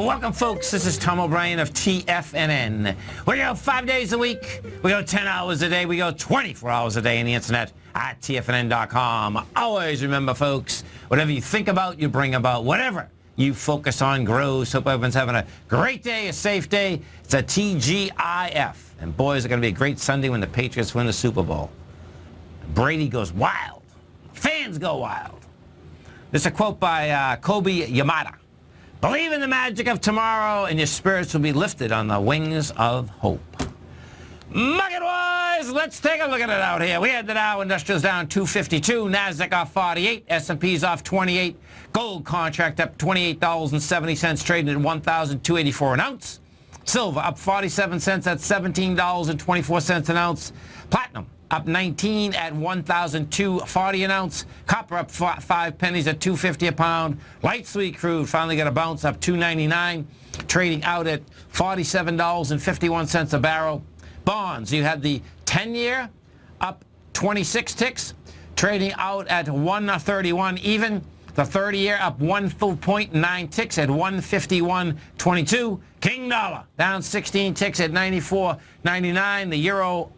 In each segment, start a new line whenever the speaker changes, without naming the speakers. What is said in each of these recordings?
Welcome, folks. This is Tom O'Brien of TFNN. We go 5 days a week. We go 10 hours a day. We go 24 hours a day on the internet at TFNN.com. Always remember, folks, whatever you think about, you bring about. Whatever you focus on grows. Hope everyone's having a great day, a safe day. It's a TGIF. And boy, is it going to be a great Sunday when the Patriots win the Super Bowl. Brady goes wild. Fans go wild. This is a quote by Kobe Yamada. Believe in the magic of tomorrow, and your spirits will be lifted on the wings of hope. Market-wise, let's take a look at it out here. We had the Dow Industrials down 252, NASDAQ off 48, S&P's off 28, gold contract up $28.70, trading at $1,284 an ounce. Silver up 47 cents at $17.24 an ounce. Platinum up 19 at $1,240 an ounce. Copper up 5 pennies at $2.50 a pound. Light sweet crude finally got a bounce up $2.99, trading out at $47.51 a barrel. Bonds, you had the 10-year up 26 ticks, trading out at 131 even. The 30-year up 1 full point 9 ticks at 151.22. King dollar down 16 ticks at 94.99. The euro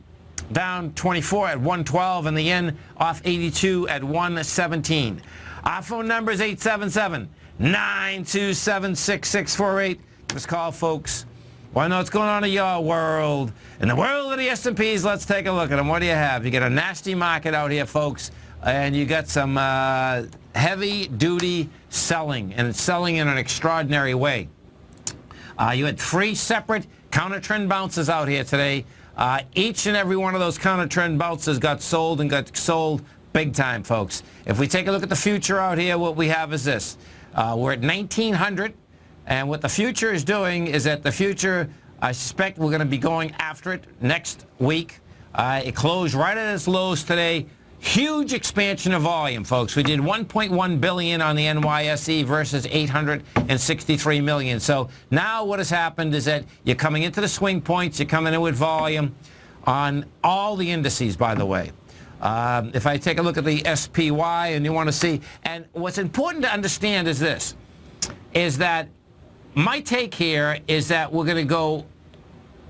down 24 at 112, and the yen off 82 at 117. Our phone number is 877-927-6648. Give us a call, folks. Want to know what's going on in your world? In the world of the S&Ps, let's take a look at them. What do you have? You got a nasty market out here, folks, and you got some heavy-duty selling, and it's selling in an extraordinary way. You had 3 separate counter-trend bounces out here today. Each and every one of those counter-trend bounces got sold big time, folks. If we take a look at the future out here, what we have is this. We're at 1900, and what the future is doing is that the future, I suspect we're going to be going after it next week. It closed right at its lows today. Huge expansion of volume, folks. We did 1.1 billion on the NYSE versus 863 million. So now what has happened is that you're coming into the swing points, you're coming in with volume on all the indices, by the way. If I take a look at the SPY and you want to see, and what's important to understand is this, is that my take here is that we're going to go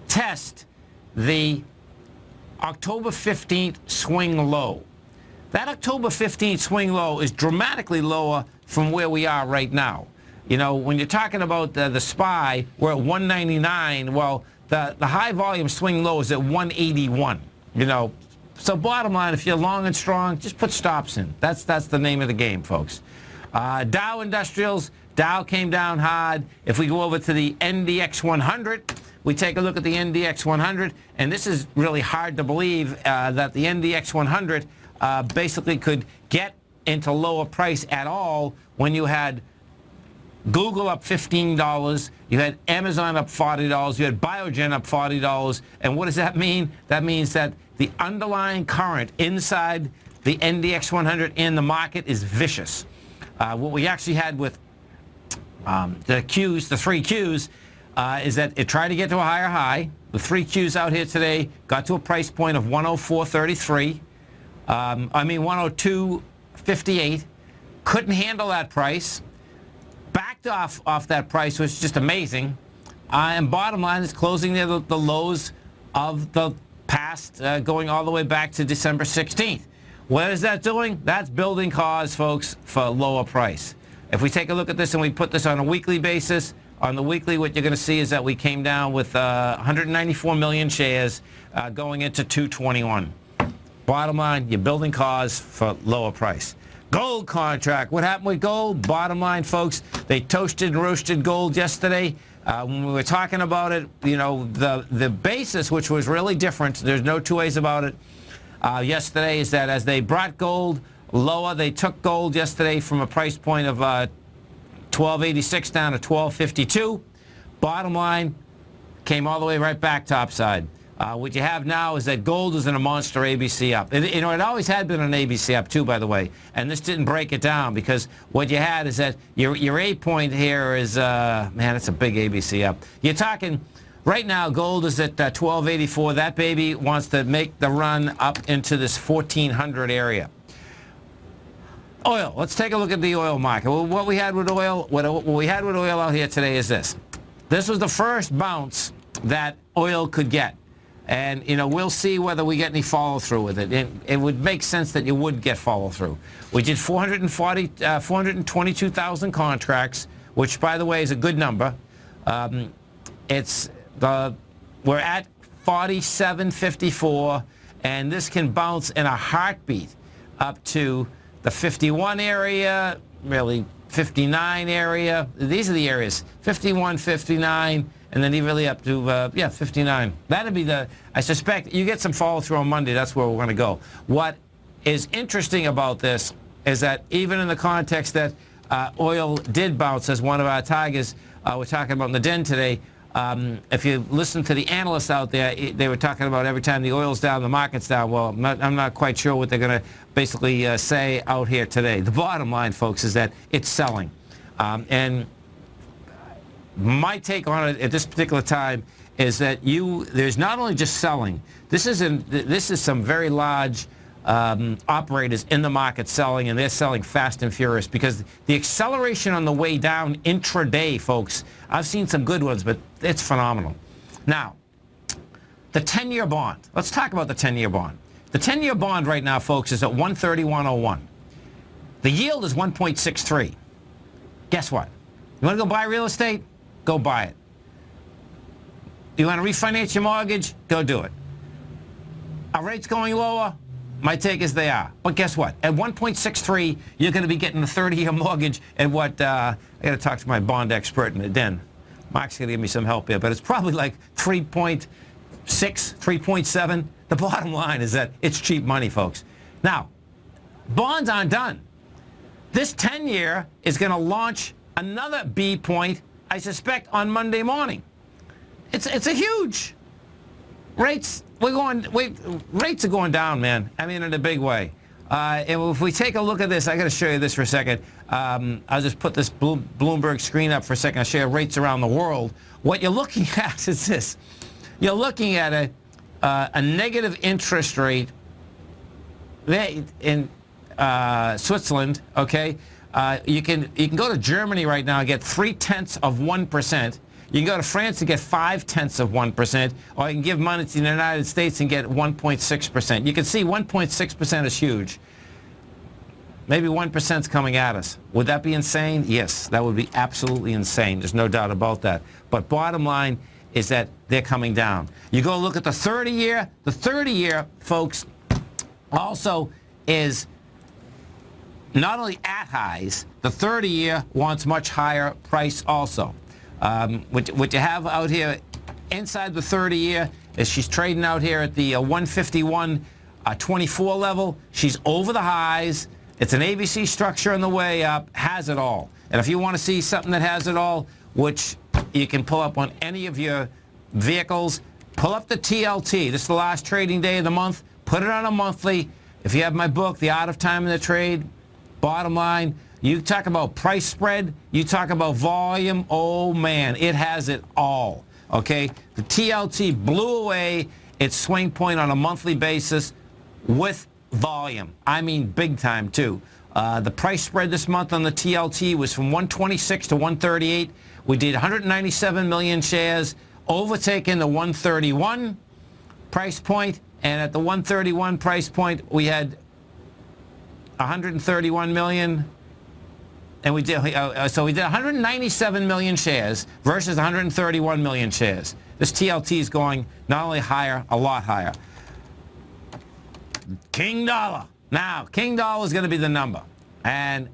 test the October 15th swing low. That October 15th swing low is dramatically lower from where we are right now. You know, when you're talking about the SPY, we're at 199. Well, the high volume swing low is at 181. You know, so bottom line, if you're long and strong, just put stops in. That's the name of the game, folks. Dow Industrials, Dow came down hard. If we go over to the NDX 100, we take a look at the NDX 100, and this is really hard to believe that the NDX 100 basically could get into lower price at all when you had Google up $15, you had Amazon up $40, you had Biogen up $40, and what does that mean? That means that the underlying current inside the NDX 100 in the market is vicious. What we actually had with the Qs, the 3 Qs, is that it tried to get to a higher high. The 3 Qs out here today got to a price point of 104.33. 102.58. Couldn't handle that price. Backed off that price, which is just amazing. And bottom line is closing near the lows of the past, going all the way back to December 16th. What is that doing? That's building cause, folks, for a lower price. If we take a look at this and we put this on a weekly basis, on the weekly, what you're going to see is that we came down with 194 million shares going into 221. Bottom line, you're building cause for lower price. Gold contract. What happened with gold? Bottom line, folks, they toasted and roasted gold yesterday. When we were talking about it, you know, the basis, which was really different, there's no two ways about it, yesterday, is that as they brought gold lower, they took gold yesterday from a price point of $12.86 down to $12.52. Bottom line, came all the way right back topside. What you have now is that gold is in a monster ABC up. It always had been an ABC up too, by the way, and this didn't break it down because what you had is that your A point here is, man, it's a big ABC up. You're talking, right now, gold is at 1284. That baby wants to make the run up into this 1400 area. Oil. Let's take a look at the oil market. Well, what we had with oil, what we had with oil out here today is this. This was the first bounce that oil could get. And, you know, we'll see whether we get any follow-through with it. It would make sense that you would get follow-through. We did 422,000 contracts, which, by the way, is a good number. We're at 47.54, and this can bounce in a heartbeat up to the 51 area, really 59 area. These are the areas, 51, 59, and then really up to, 59. That'd be I suspect you get some follow through on Monday. That's where we're going to go. What is interesting about this is that even in the context that oil did bounce as one of our tigers, we're talking about in the den today. If you listen to the analysts out there, they were talking about every time the oil's down, the market's down. Well, I'm not quite sure what they're going to basically say out here today. The bottom line, folks, is that it's selling. And my take on it at this particular time is that there's not only just selling. This is some very large operators in the market selling, and they're selling fast and furious because the acceleration on the way down intraday, folks, I've seen some good ones, but it's phenomenal. Now, the 10-year bond. Let's talk about the 10-year bond. The 10-year bond right now, folks, is at 131.01. The yield is 1.63. Guess what? You want to go buy real estate? Go buy it. You want to refinance your mortgage? Go do it. Are rates going lower? My take is they are. But guess what? At 1.63, you're going to be getting a 30-year mortgage at what, I got to talk to my bond expert in the den. Mark's going to give me some help here, but it's probably like 3.6, 3.7. The bottom line is that it's cheap money, folks. Now, bonds aren't done. This 10-year is going to launch another B point, I suspect, on Monday morning. It's a huge rates. Rates are going down, man. I mean, in a big way. And if we take a look at this, I got to show you this for a second. I'll just put this Bloomberg screen up for a second. I'll show you rates around the world. What you're looking at is this. You're looking at a negative interest rate in Switzerland. Okay, you can go to Germany right now and get 0.3%. You can go to France and get 0.5%, or you can give money to the United States and get 1.6%. You can see 1.6% is huge. Maybe 1% is coming at us. Would that be insane? Yes, that would be absolutely insane. There's no doubt about that. But bottom line is that they're coming down. You go look at the 30-year. The 30-year, folks, also is not only at highs, the 30-year wants much higher price also. What you have out here inside the 30-year is she's trading out here at the 151.24 level. She's over the highs. It's an ABC structure on the way up, has it all. And if you want to see something that has it all, which you can pull up on any of your vehicles, pull up the TLT. This is the last trading day of the month. Put it on a monthly. If you have my book, The Art of Time in the Trade, bottom line, you talk about price spread, you talk about volume, oh man, it has it all, okay? The TLT blew away its swing point on a monthly basis with volume. I mean big time too. The price spread this month on the TLT was from 126 to 138. We did 197 million shares, overtaking the 131 price point, and at the 131 price point, we had 131 million. And we did, so we did 197 million shares versus 131 million shares. This TLT is going not only higher, a lot higher. King dollar. Now, King dollar is going to be the number. And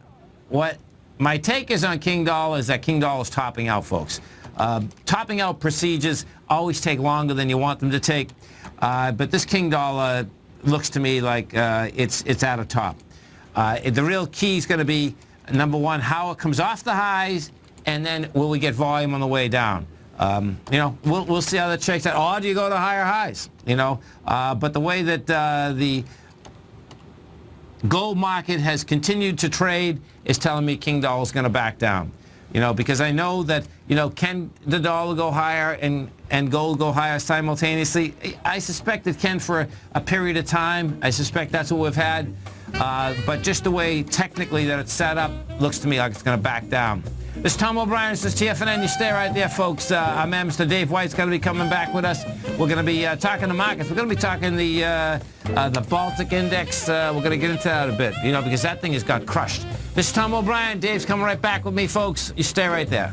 what my take is on King dollar is that King dollar is topping out, folks. Topping out procedures always take longer than you want them to take. But this King dollar looks to me like it's at a top. The real key is going to be, number one, how it comes off the highs, and then will we get volume on the way down? You know, we'll see how that shakes out. Or do you go to higher highs? You know, but the way that the gold market has continued to trade is telling me King dollar is going to back down. You know, because I know that, you know, can the dollar go higher and gold go higher simultaneously? I suspect it can for a period of time. I suspect that's what we've had. but just the way technically that it's set up looks to me like it's going to back down. This is Tom O'Brien. This is TFNN. You stay right there, folks. Our man, Mr. Dave White's going to be coming back with us. We're going to be talking the markets. We're going to be talking the Baltic Index. We're going to get into that a bit, because that thing has got crushed. This is Tom O'Brien. Dave's coming right back with me, folks. You stay right there.